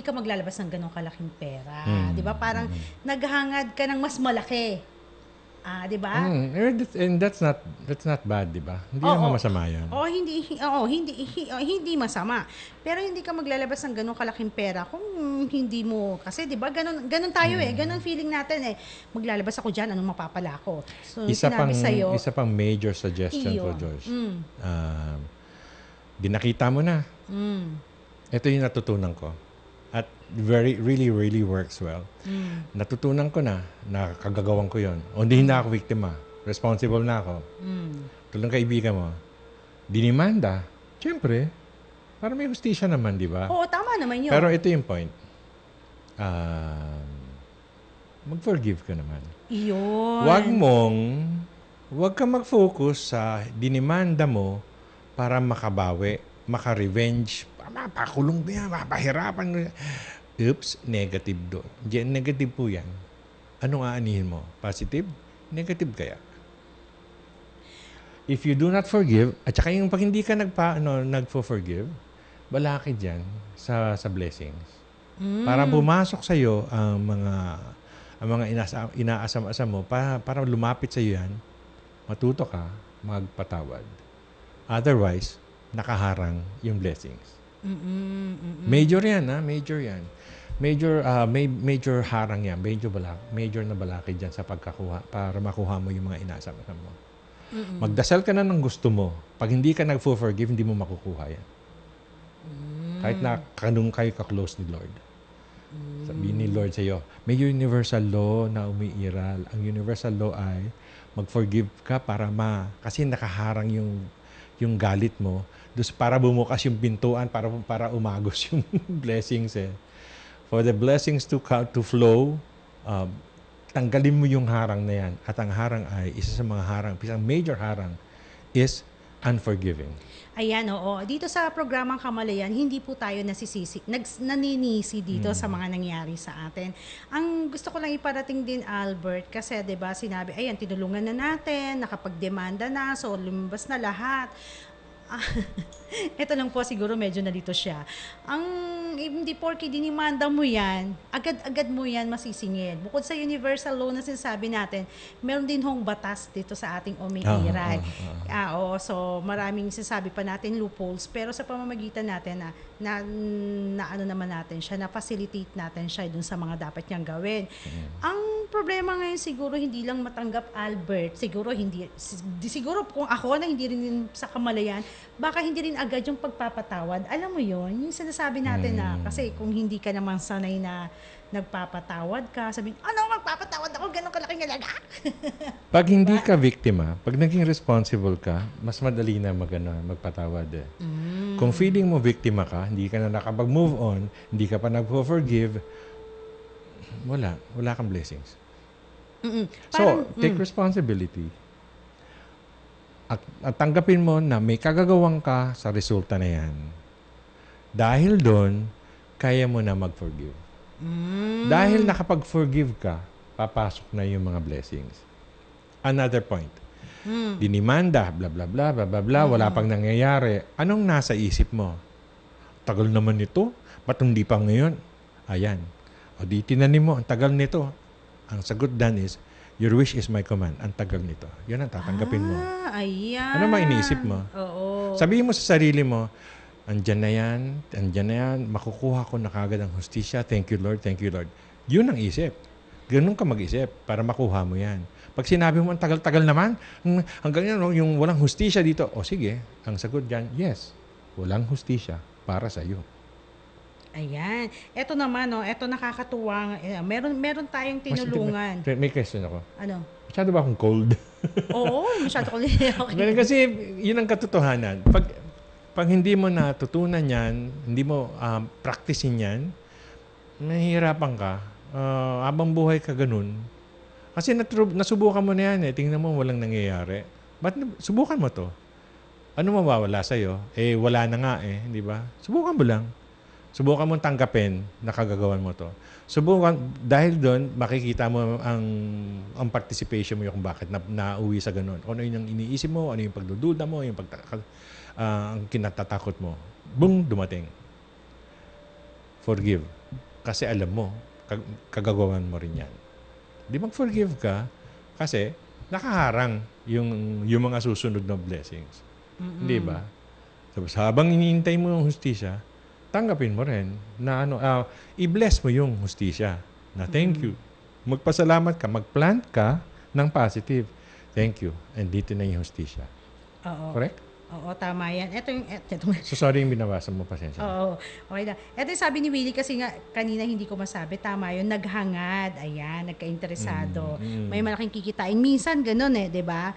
D: ka maglalabas ng ganong kalaking pera. 'Di ba? Parang naghangad ka ng mas malaki. 'Di ba?
E: And that's not bad, 'di ba? Hindi naman masama 'yan.
D: Hindi masama. Pero hindi ka maglalabas ng ganong kalaking pera kung hindi mo, kasi 'di ba? Ganon tayo ganon feeling natin eh. Maglalabas ako diyan, anong mapapala ko? So
E: Isa
D: sa'yo,
E: pang major suggestion ko, George. Dinakita mo na. Ito yung natutunan ko. At really works well. Natutunan ko na kagagawan ko yon. O hindi na ako biktima. Responsible na ako. Tulong kaibigan mo. Dinimanda. Siyempre, para may hustisya naman, di ba?
D: Oo, tama naman yun.
E: Pero ito yung point. Mag-forgive ka naman.
D: Iyon.
E: Huwag ka mag-focus sa dinimanda mo para makabawi, maka-revenge, mapakulong mo yan, mapahirapan mo yan. Oops, negative doon. Negative po yan. Anong aanihin mo? Positive? Negative kaya? If you do not forgive, at saka yung pag hindi ka nagfo-forgive, balaki dyan sa blessings. Para pumasok sa'yo ang mga inaasam-asam mo, para lumapit sa'yo yan, matuto ka, magpatawad. Otherwise, nakaharang yung blessings. Major yan, ha? Major yan. Major harang yan. Major na balakid yan sa pagkakuha para makuha mo yung mga inaasam-asam mo. Magdasal ka na ng gusto mo. Pag hindi ka nag-forgive, hindi mo makukuha yan. Kahit na kanong kayo ka-close ni Lord. Sabihin ni Lord sa'yo, may universal law na umiiral. Ang universal law ay mag-forgive ka kasi nakaharang yung galit mo. Para bumukas yung pintuan, para umagos yung blessings eh. For the blessings to flow, tanggalin mo yung harang na yan. At ang harang ay, isang major harang is unforgiving.
D: Ayan, oo. Dito sa programang Kamalayan, hindi po tayo naninisi dito sa mga nangyari sa atin. Ang gusto ko lang iparating din, Albert, kasi 'di ba sinabi, ayan, tinulungan na natin, nakapagdemanda na, so lumabas na lahat. Ito lang po siguro medyo nalito siya. Hindi porke dinimanda mo yan, agad-agad mo yan masisingil. Bukod sa universal law na sinasabi natin, meron din hong batas dito sa ating umiiral. So maraming sinasabi pa natin loopholes, pero sa pamamagitan natin na ano naman natin siya, na facilitate natin siya dun sa mga dapat niyang gawin. Ang problema ngayon siguro hindi lang matanggap, Albert. Siguro kung ako na hindi rin sa Kamalayan, baka hindi rin agad yung pagpapatawad. Alam mo yun, yung sinasabi natin na, kasi kung hindi ka naman sanay na nagpapatawad ka, sabihin, magpapatawad ako, ganun kalaking alaga.
E: Pag hindi ka biktima, pag naging responsible ka, mas madali na magpatawad eh. Kung feeling mo biktima ka, hindi ka na nakapag-move on, hindi ka pa nag-forgive, wala kang blessings. So, take responsibility. At tanggapin mo na may kagagawang ka sa resulta na yan. Dahil doon, kaya mo na mag-forgive. Dahil nakapag-forgive ka, papasok na yung mga blessings. Another point. Dinimanda, bla bla bla, bla bla bla, wala pang nangyayari. Anong nasa isip mo? tagal naman nito. Ba't hindi pa ngayon? Ayan. O di tinanim mo, ang tagal nito. Ang sagot dan is, your wish is my command. Ang tagal nito. Yun ang tatanggapin mo.
D: Ayan.
E: Ano mang iniisip mo?
D: Oo.
E: Sabihin mo sa sarili mo, andyan na yan, makukuha ko na kagad ang hustisya. Thank you, Lord. Thank you, Lord. Yun ang isip. Ganun ka mag-isip para makuha mo yan. Pag sinabi mo, ang tagal-tagal naman, hanggang yan, yung walang hustisya dito, o sige, ang sagot dyan, yes, walang hustisya para sa iyo.
D: Ayan. Ito naman, ito nakakatuwa. Meron tayong tinulungan.
E: May question ako.
D: Ano?
E: Masyado ba akong cold?
D: Oo, masyado ko
E: Okay. Kasi yun ang katotohanan. Pag hindi mo natutunan yan, hindi mo practicein yan, mahihirapan ka. Habang buhay ka ganun. Kasi nasubukan mo na yan eh. Tingnan mo, walang nangyayari. Ba't subukan mo to? Ano mawawala sa'yo? Wala na nga eh. Di ba? Subukan mo lang. Subukan mo tanggapin na kagagawan mo to. Subukan, dahil doon, makikita mo ang participation mo yung kung bakit nauwi sa ganun. Ano yung iniisip mo, ano yung pagdududa mo, yung ang kinatatakot mo. Boom, dumating. Forgive. Kasi alam mo, kagagawan mo rin yan. Di mag-forgive ka kasi nakaharang yung mga susunod na blessings. Di ba? So, habang iniintay mo yung hustisya, tanggapin mo rin na i-bless mo yung hustisya. Na thank you. Magpasalamat ka, mag-plant ka ng positive. Thank you. And dito na yung hustisya.
D: Oo.
E: Correct?
D: Oo, tama yan. Ito.
E: So sorry yung binabasa mo, pasensya.
D: Oo. Okay na. Ito yung sabi ni Willie kasi nga kanina hindi ko masabi. Tama yun. Naghangad. Ayan. Nagka-interesado. May malaking kikitain. Minsan ganun eh. 'Di ba?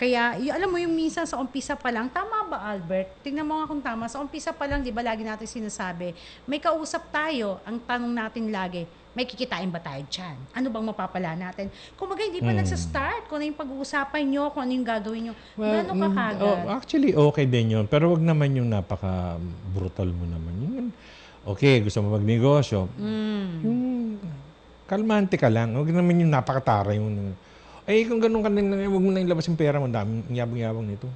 D: Kaya, alam mo yung minsan sa umpisa pa lang, tama ba Albert? Tingnan mo nga kung tama. Sa umpisa pa lang, di ba lagi natin sinasabi, may kausap tayo. Ang tanong natin lagi, may kikitain ba tayo dyan? Ano bang mapapala natin? Kung hindi pa nagsa-start, kung ano yung pag-uusapan nyo, kung ano yung gagawin nyo, gano'n ka kagad?
E: Actually, okay din yun. Pero wag naman yung napaka-brutal mo naman. Yung, okay, gusto mo magnegosyo. Yung kalmante ka lang. Wag naman yung napakatara yung kung ganun ka huwag mo na ilabas yung pera mo. Daming yabang-yabang nito.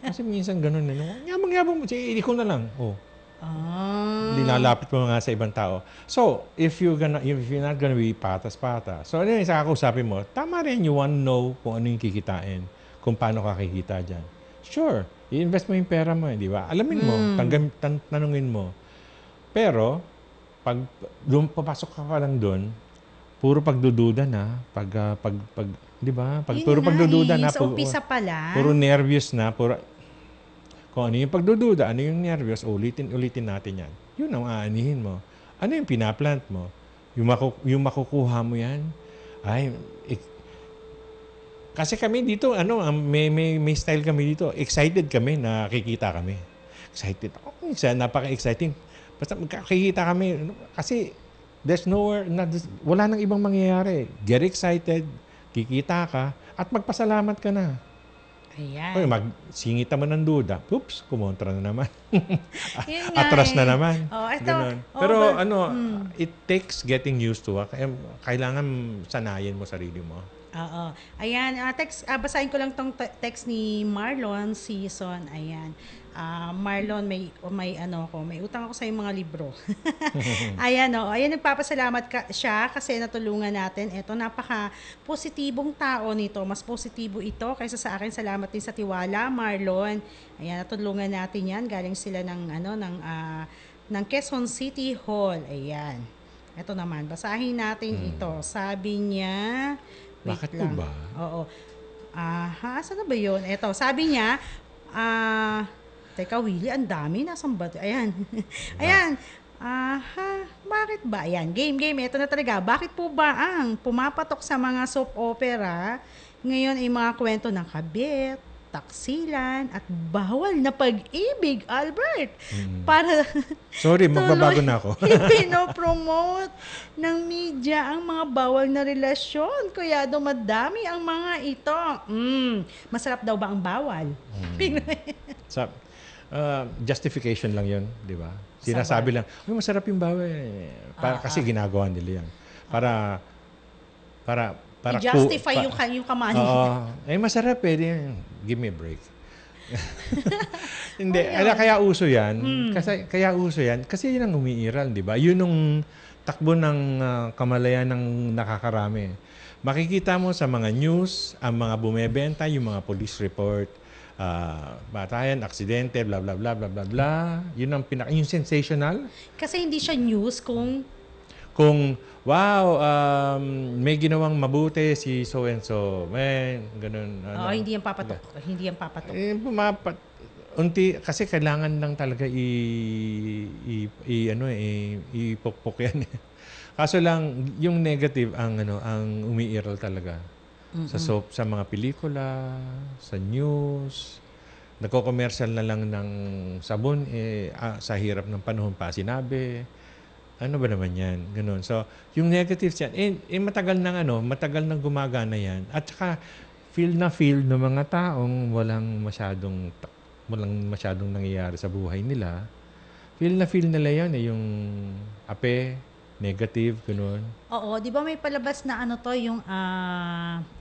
E: Kasi minsan ganun. Yabang-yabang mo. Ikaw na lang. Linalapit mo nga sa ibang tao. So, if you're not gonna be patas-patas. So, ano yung kakausapin mo? Tama rin, you want to know kung ano yung kikitain. Kung paano ka kikita dyan. Sure, i-invest mo yung pera mo. Di ba? Alamin mo. Tanungin mo. Pero, pag papasok ka pa lang doon, puro pagdududa na, di ba? Puro pagdududa na,
D: sa umpisa pa lang.
E: Puro nervous na, kung ano yung pagdududa, ano yung nervous, ulitin natin yan. Yun ang aanihin mo. Ano yung pinaplant mo? Yung makukuha mo yan, kasi kami dito, may style kami dito. Excited kami na kikita kami. Excited. Napaka-exciting. Basta magkakikita kami. Kasi, there's wala nang ibang mangyayari. Get excited, kikita ka, at magpasalamat ka na.
D: Ayan.
E: Magsingit naman ng duda. Oops, kumontra na naman. Atras na naman. Pero it takes getting used to. Kailangan sanayin mo sarili mo.
D: Oo. Ayan, basahin ko lang tong text ni Marlon Season. Ayan. Marlon, may utang ako sa mga libro. Ayan, nagpapasalamat siya kasi natulungan natin. Ito, napaka-positibong tao nito. Mas positibo ito kaysa sa akin. Salamat din sa tiwala, Marlon. Ayan, natulungan natin yan. Galing sila ng Quezon City Hall. Ayan. Ito naman, basahin natin ito. Sabi niya,
E: bakit
D: lang.
E: ba?
D: Oo. Saan na ba yun? Ito, sabi niya, teka, Willie, ang dami. Nasaan ba? Ayan. Ayan. Bakit ba? Ayan, game. Ito na talaga. Bakit po ba ang pumapatok sa mga soap opera ngayon ay mga kwento ng kabit, taksilan, at bawal na pag-ibig, Albert? Para
E: sorry, magbabago na ako.
D: Pinopromote ng media ang mga bawal na relasyon. Kaya dumadami ang mga ito. Masarap daw ba ang bawal?
E: Justification lang yun, di ba? Sinasabi lang, masarap yung bawal. Kasi ginagawa nila yan. Para
D: i-justify yung kamali.
E: masarap eh. Give me a break. Hindi, kaya uso yan. Kaya uso yan. Kasi yun ang umiiral, di ba? Yun ang takbo ng kamalayan ng nakakarami. Makikita mo sa mga news, ang mga bumebenta, yung mga police report, batayan, aksidente, bla bla bla bla bla bla. Yun ang yung sensational.
D: Kasi hindi siya news
E: Kung wow, may ginawang mabuti si so and so, man, ganun.
D: hindi yan papatok. Hindi yan papatok.
E: Kasi kailangan lang talaga ipokpok yan. Kaso lang yung negative ang umiiral talaga. Sa mga pelikula, sa news, nagko-commercial na lang ng sabon sa hirap ng panahon pa sinabi. Ano ba naman yan? Ganun. So, yung negatives yan, matagal nang gumagana yan. At saka, feel ng mga taong walang masyadong nangyayari sa buhay nila. Feel nila yan, yung ape, negative, ganun.
D: Oo, di ba may palabas na yung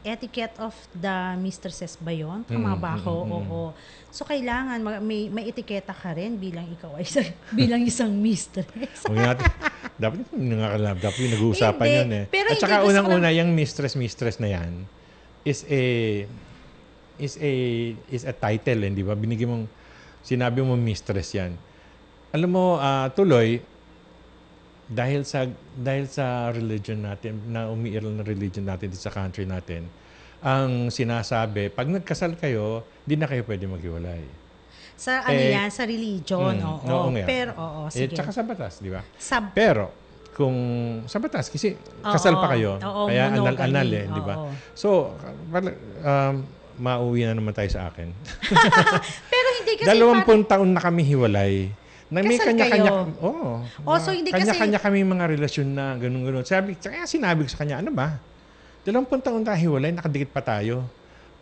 D: Etiquette of the Mistresses ba yun? Mga bako, oo. So, kailangan may etiketa ka rin bilang ikaw ay bilang isang mistress.
E: Dapat nag-uusapan yun eh.
D: Pero
E: at saka unang-una, yung mistress na yan is a title, di ba? Sinabi mo mistress yan. Alam mo, tuloy, dahil sa religion natin, na umiiral na religion natin sa country natin, ang sinasabi, pag nagkasal kayo, di na kayo pwede maghiwalay.
D: Sa yan? Sa religion, oo. Pero, sige.
E: Tsaka sa batas, di ba? Pero, kung sa batas, kasi kasal pa kayo, kaya anal-anal di ba? So, mauwi na naman tayo sa akin.
D: Pero hindi kasi
E: 20 taon na kami hiwalay. May kanya-kanya.
D: So hindi
E: kanya-kanya kami mga relasyon na ganun-ganun. Sinabi ko sa kanya, ano ba? 20 taon na hiwalay, nakadikit pa tayo.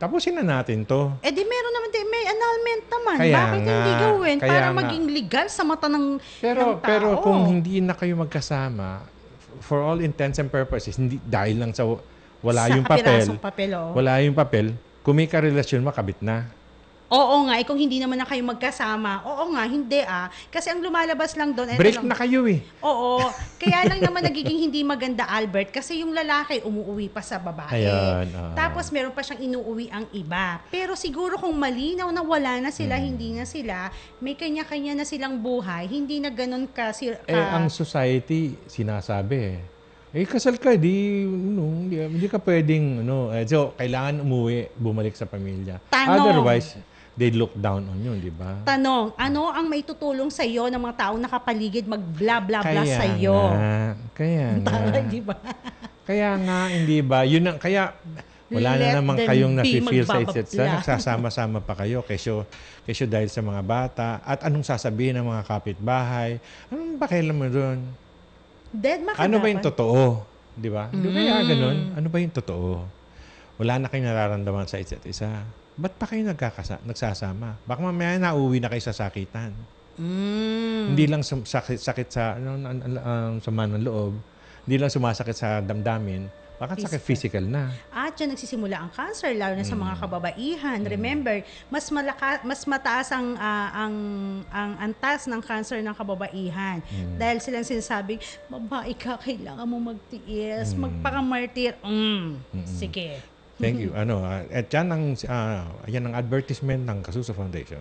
E: Tapusin na natin to.
D: Di meron naman may annulment naman.
E: Kaya
D: bakit hindi gawin? Para maging legal sa mata ng tao.
E: Pero kung hindi na kayo magkasama, for all intents and purposes, hindi dahil lang sa wala yung papel, wala yung papel, kung may karelasyon, makabit na.
D: Oo nga, kung hindi naman na kayo magkasama, hindi Kasi ang lumalabas lang doon,
E: break na kayo eh.
D: Oo. Kaya lang naman nagiging hindi maganda, Albert, kasi yung lalaki umuuwi pa sa babae.
E: Ayan,
D: Tapos meron pa siyang inuuwi ang iba. Pero siguro kung malinaw na wala na sila, hindi na sila, may kanya-kanya na silang buhay, hindi na ganun
E: ang society, sinasabi kasal ka, hindi ka pwedeng, so, kailangan bumalik sa pamilya. Otherwise, they look down on you, di ba?
D: Tanong, ano ang may tutulong sa iyo ng mga taong nakapaligid mag-bla-bla-bla sa iyo?
E: Kaya nga.
D: Tama, di ba?
E: Kaya nga, hindi ba? Yun ang, kaya wala na naman kayong nafe-feel sa isa't isa. Nagsasama-sama pa kayo kesyo dahil sa mga bata. At anong sasabihin ng mga kapitbahay? Anong pakialam mo doon? Ano ba yung totoo? Di ba? Di kaya ganun? Ano ba yung totoo? Wala na kayong nararamdaman sa isa't isa. Ba't pa kayo nagsasama? Baka mamaya nauwi na kayo sa sakitan. Hindi lang sakit sa sama ng loob. Hindi lang sumasakit sa damdamin. Baka sakit physical na.
D: At dyan nagsisimula ang cancer, lalo na sa mga kababaihan. Remember, mas mataas ang antas ng cancer ng kababaihan. Dahil silang sinasabing, babae ka, kailangan mo magtiis, magpakamartir. Sige.
E: Thank you. At yan ang advertisement ng Kasuso Foundation.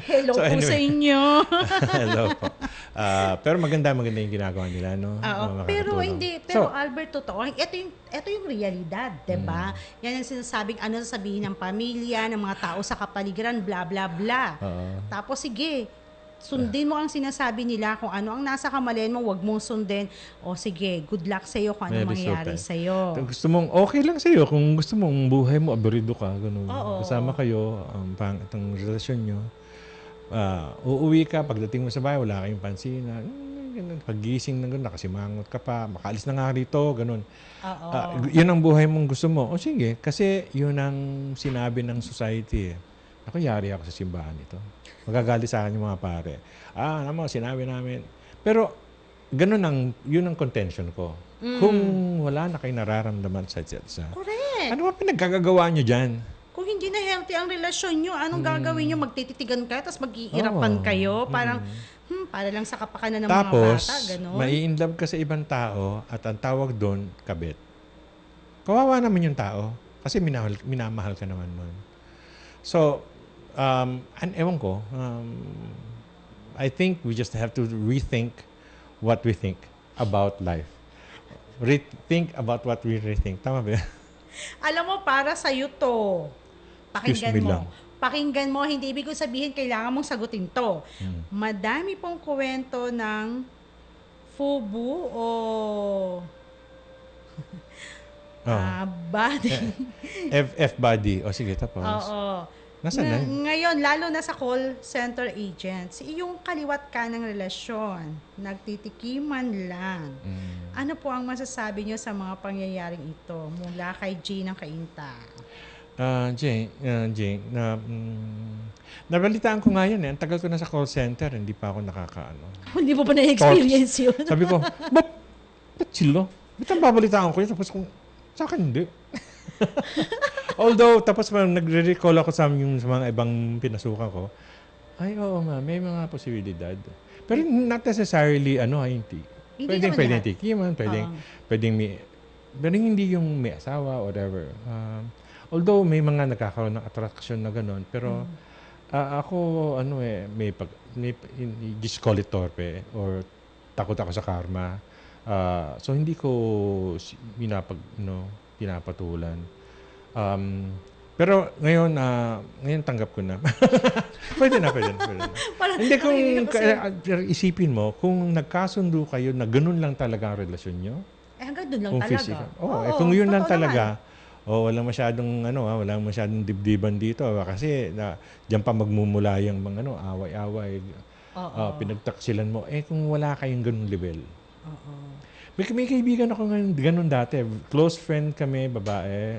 D: Hello po sa inyo.
E: Hello po. Pero maganda yung ginagawa nila, no?
D: Pero Albert, totoo. Ito yung realidad, 'di ba? Yan ang sinasabing sasabihin ng pamilya, ng mga tao sa kapaligiran, bla bla bla. Tapos sige, sundin mo ang sinasabi nila, kung ano ang nasa kamalayan mo, wag mong sundin. O sige, good luck sa iyo kung ano mangyayari sa iyo.
E: Gusto mong okay lang sa iyo kung gusto mong buhay mo aburido ka, ganun. Kasama kayo, itong relasyon nyo. Uuwi ka, pagdating mo sa bahay, wala kayong pansinan. Paggising na gano'n, nakasimangot ka pa, makaalis na nga rito, gano'n. Yun ang buhay mong gusto mo. O sige, kasi yun ang sinabi ng society. Ako, yari ako sa simbahan ito. Magagalit sa akin yung mga pare. Sinabi namin. Pero, yun ang contention ko. Kung wala na kayo nararamdaman sa isa't isa.
D: Correct.
E: Ano ba pinagkagagawa nyo dyan?
D: Kung hindi hindi na healthy ang relasyon nyo. Anong gagawin nyo? Magtititigan kayo, tapos mag-iirapan kayo. Parang, para lang sa kapakanan ng mga
E: Tapos,
D: bata, gano'n.
E: mai-inlove ka sa ibang tao at ang tawag doon, kabit. Kawawa naman yung tao kasi minamahal ka naman nun. So, ewan ko, I think we just have to rethink what we think about life. Rethink about what we rethink. Tama ba?
D: Alam mo, para sa'yo to.
E: Excuse me lang.
D: Pakinggan mo, hindi ibig ko sabihin kailangan mong sagutin to. Madami pong kwento ng FUBU o body.
E: F-body. O sige, tapos.
D: Oo.
E: Nasaan na?
D: Ngayon, lalo na sa call center agents, yung kaliwat ka ng relasyon, nagtitikiman lang. Ano po ang masasabi nyo sa mga pangyayaring ito mula kay Jane ng Kainta?
E: Jane, nabalitaan ko nga yun eh. Ang tagal ko na sa call center, hindi pa ako nakakaano.
D: Hindi mo pa na-experience yun?
E: Sabi ko, ba't sila? Ba't ang babalitaan ko yun? Tapos kung, sa akin hindi. Although, tapos nagre-recall ako sa mga ibang pinasukan ko, ay oo nga, may mga posibilidad. Pero not necessarily, hindi. Pwedeng tikiman, pwedeng hindi yung may asawa, whatever. Although may mga nagkakaroon ng attraction na gano'n, pero ako, just call it torpe or takot ako sa karma. So, hindi ko pinapatulan. Pero ngayon tanggap ko na. Pwede na. Hindi isipin mo, kung nagkasundo kayo na gano'n lang talaga ang relasyon nyo.
D: Hanggang doon lang talaga.
E: Physical. Kung yun lang talaga, walang masyadong dibdiban dito kasi diyan pa magmumula yung mga away-away. Pinagtaksilan mo. Kung wala kayong ganung level. May kaibigan ako ngayon ganun dati. Close friend kami, babae.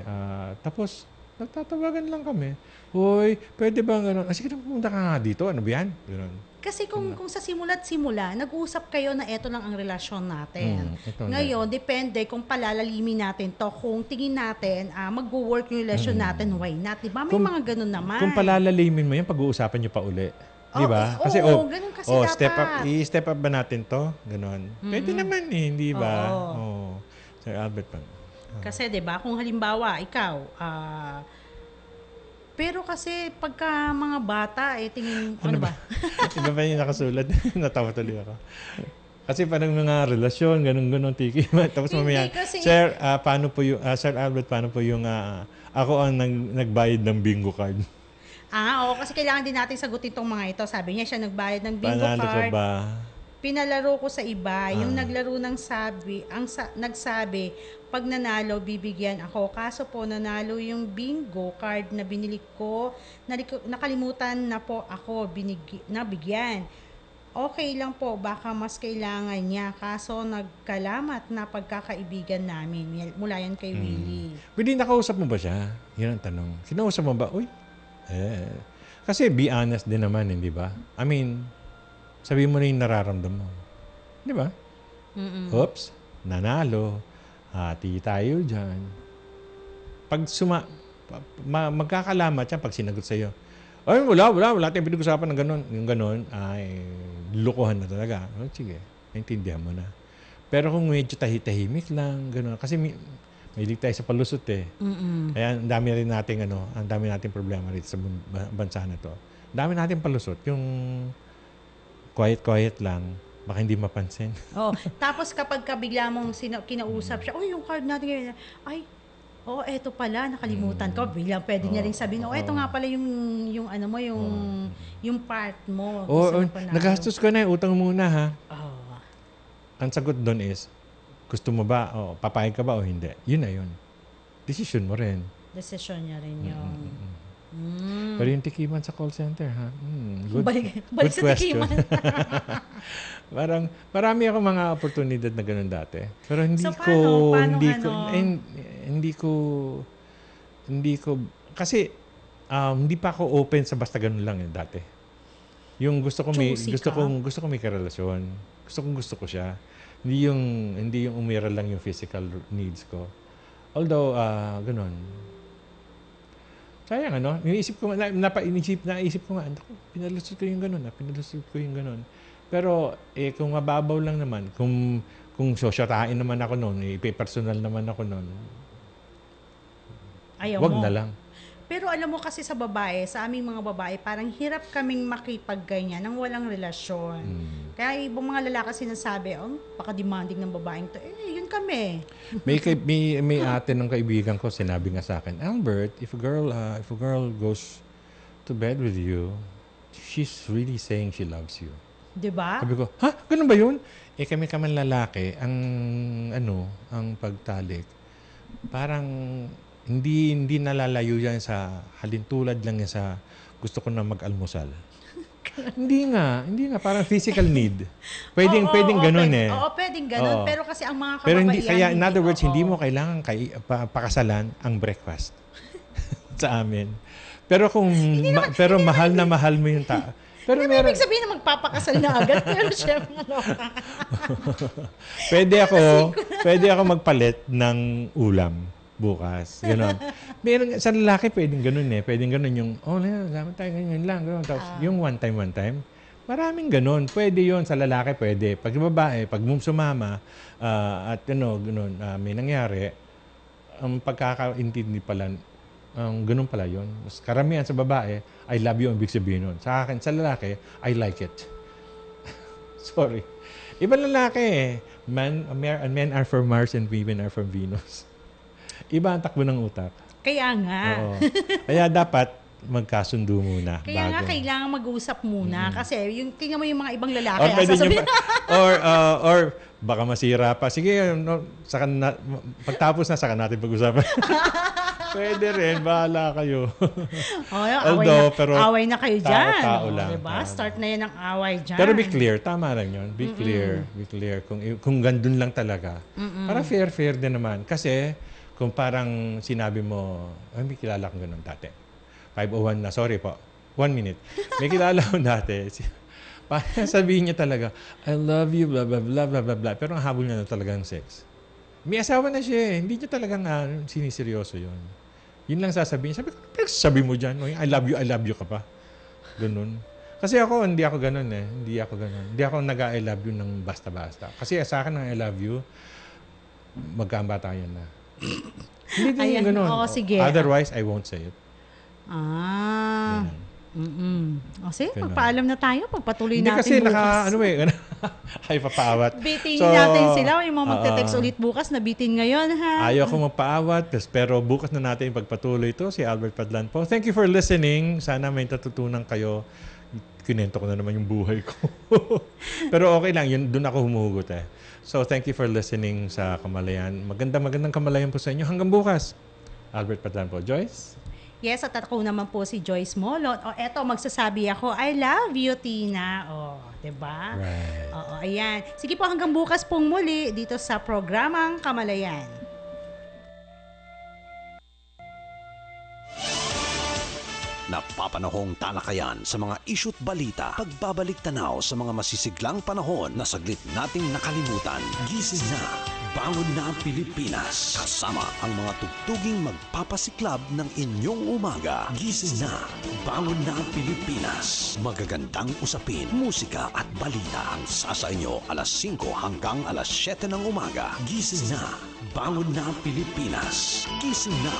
E: Tapos nagtatawagan lang kami. Hoy, pwede ba ganun? Sige, pumunta ka nga dito. Ano ba yan? Ganun.
D: Kasi kung sa simula't simula, nag-usap kayo na eto lang ang relasyon natin. Ngayon, depende kung palalalimin natin to. Kung tingin natin, mag-work yung relasyon natin, why not? Diba? May mga ganun naman.
E: Kung palalalimin mo yan, pag-uusapan nyo pa uli. Diba? Kasi,
D: ganun kasi dapat.
E: I-step up ba natin to? Ganon. Pwede naman hindi ba? Sir Albert pa.
D: Kasi, diba, kung halimbawa, ikaw, pero kasi pagka mga bata, tingin, ano ba?
E: Iba ba yung nakasulat? Natawa tuloy ako. Kasi parang mga relasyon, ganun-ganun, tiki. Tapos mamaya, Sir, paano po yung, Sir Albert, paano po yung, ako ang nagbayad ng bingo card.
D: Kasi kailangan din natin sagutin itong mga ito. Sabi niya, siya nagbayad ng bingo
E: Panalo
D: card.
E: ka ba?
D: Pinalaro ko sa iba. Yung naglaro ng nagsabi, pag nanalo, bibigyan ako. Kaso po, nanalo yung bingo card na binili ko. Nakalimutan na po ako nabigyan. Okay lang po, baka mas kailangan niya. Kaso nagkalamat na pagkakaibigan namin. Mula yan kay Willie.
E: Willie, nakausap mo ba siya? Yan ang tanong. Kinausap mo ba? Uy, kasi be honest din naman, hindi ba? I mean, sabi mo na yung nararamdaman mo. Di ba? Oops, nanalo. Hati tayo dyan. Pag magkakalamat yan pag sinagot sa'yo. Ay, wala tayong pinag-usapan ng gano'n. Yung gano'n, ay, lukuhan na talaga. Sige, naintindihan mo na. Pero kung medyo tahimik lang, gano'n. Kasi may tayo sa palusot eh. Kaya ang dami rin nating problema rito sa bansa na to. Ang dami nating palusot. Yung quiet lang, baka hindi mapansin.
D: Tapos kapag bigla mong kinausap siya, yung card natin ngayon, eto pala, nakalimutan ko. Biglang pwede niya rin sabihin, eto nga pala yung part mo.
E: Nagastos ko na, utang muna ha. Ang sagot doon is, gusto mo ba, papayag ka ba o hindi? Yun na yun. Decision mo rin.
D: Decision niya rin yun.
E: Pero yung tikiman sa call center, ha?
D: Balik
E: good
D: sa
E: question.
D: tikiman.
E: Parang, marami ako mga oportunidad na ganun dati. Pero hindi kasi, hindi pa ako open sa basta ganun lang dati. Yung gusto ko may karelasyon. Gusto ko siya. Hindi yung umira lang yung physical needs ko. Although, ganun. sayang naisip ko nga, naisip ko nga, pinalusot ko yung ganun. Pero kung mababaw lang naman, kung sosyotain naman ako noon, ipe-personal naman ako noon,
D: Ayaw
E: wag
D: mo.
E: na lang.
D: Pero alam mo kasi sa babae, sa aming mga babae, parang hirap kaming makipagganyan nang walang relasyon. Kaya ibang mga lalaki sinasabi, baka demanding ng babaeng to. Yun kami.
E: May ate ng kaibigan ko, sinabi nga sa akin, Albert, if a girl goes to bed with you, she's really saying she loves you.
D: 'Di ba?
E: Sabi ko, ha? Ganun ba yun? Kami lalaki, ang pagtalik, parang hindi nalalayo yan sa halintulad lang yan sa gusto ko na mag-almusal. Hindi nga, parang physical need. Pwedeng ganun
D: Oo, pwedeng ganun.
E: Oo.
D: Pero kasi ang mga kababaihan...
E: Pero kaya in other words,
D: oo.
E: hindi mo kailangan pakasalan ang breakfast sa amin. Pero pero mahal na mahal mo yung tao. Pero
D: Hindi ibig sabihin na magpapakasal na agad. Pero syempre,
E: pwede ako magpalit ng ulam bukas. Ganon. Meron sa lalaki pwedeng ganun Pwedeng ganun yung, naman tayo ganyan lang. Ganun. Tapos yung one time. Maraming ganun. Pwede yon sa lalaki, pwede. Pag babae, pag sumama, at ganun, may nangyari, ang pagkakaintindi pala, ganun pala yun. Mas karamihan sa babae, I love you ang ibig sabihin nun. Sa akin, sa lalaki, I like it. Sorry. Ibang lalaki men are from Mars and women are from Venus. Iba ang takbo ng utak.
D: Kaya nga.
E: Oo. Kaya dapat magkasundo muna.
D: Kaya nga
E: bago.
D: kailangan mag-usap muna. Kasi tingnan mo yung mga ibang lalaki.
E: Or pwede
D: sasabihin,
E: or baka masira pa. Sige, pagtapos na, saka natin pag-usapan. Pwede rin, bahala kayo.
D: away na kayo dyan.
E: Tao lang.
D: Diba? Start na yan ang away dyan.
E: Pero be clear, tama lang yun. Be clear. Kung gandun lang talaga. Para fair din naman. Kasi, kung parang sinabi mo, may kilala kong ganun dati. 5:01 na, sorry po. 1 minute. May kilala kong dati. Parang sabihin niya talaga, I love you, blah, blah, blah, blah, blah, blah. Pero ang habol niya na talagang sex. May asawa na siya Hindi niya talagang siniseryoso yun. Yun lang sasabihin. Sabi mo dyan, I love you ka pa. Ganun. Kasi hindi ako ganun Hindi ako nag-I love you ng basta-basta. Kasi sa akin, ang I love you, magkambatayan na. Hindi din yung ganun.
D: Sige.
E: Otherwise, I won't say it.
D: Sige, magpaalam na tayo. Pagpatuloy
E: Hindi
D: natin
E: kasi
D: bukas.
E: ay papaawat.
D: Bitin natin sila. Yung mga magte-text ulit bukas na bitin ngayon, ha?
E: Ayaw ko magpaawat, pero bukas na natin pagpatuloy ito. Si Albert Padlan po. Thank you for listening. Sana may natutunan kayo. Kinento ko na naman yung buhay ko. Pero okay lang. Doon ako humuhugot So, thank you for listening sa Kamalayan. Magandang kamalayan po sa inyo. Hanggang bukas. Albert Padlan po. Joyce?
D: Yes, at ako naman po si Joyce Molot. Eto, magsasabi ako, I love you, Tina. Diba?
E: Right.
D: Ayan. Sige po, hanggang bukas pong muli dito sa programang Kamalayan.
F: Napapanahong talakayan sa mga issue't balita, pagbabalik tanaw sa mga masisiglang panahon na saglit nating nakalimutan. Gising na, bangon na ang Pilipinas. Kasama ang mga tugtuging magpapasiklab ng inyong umaga. Gising na, bangon na ang Pilipinas. Magagandang usapin, musika at balita ang sasa inyo alas 5 hanggang alas 7 ng umaga. Gising na, bangon na ang Pilipinas. Gising na,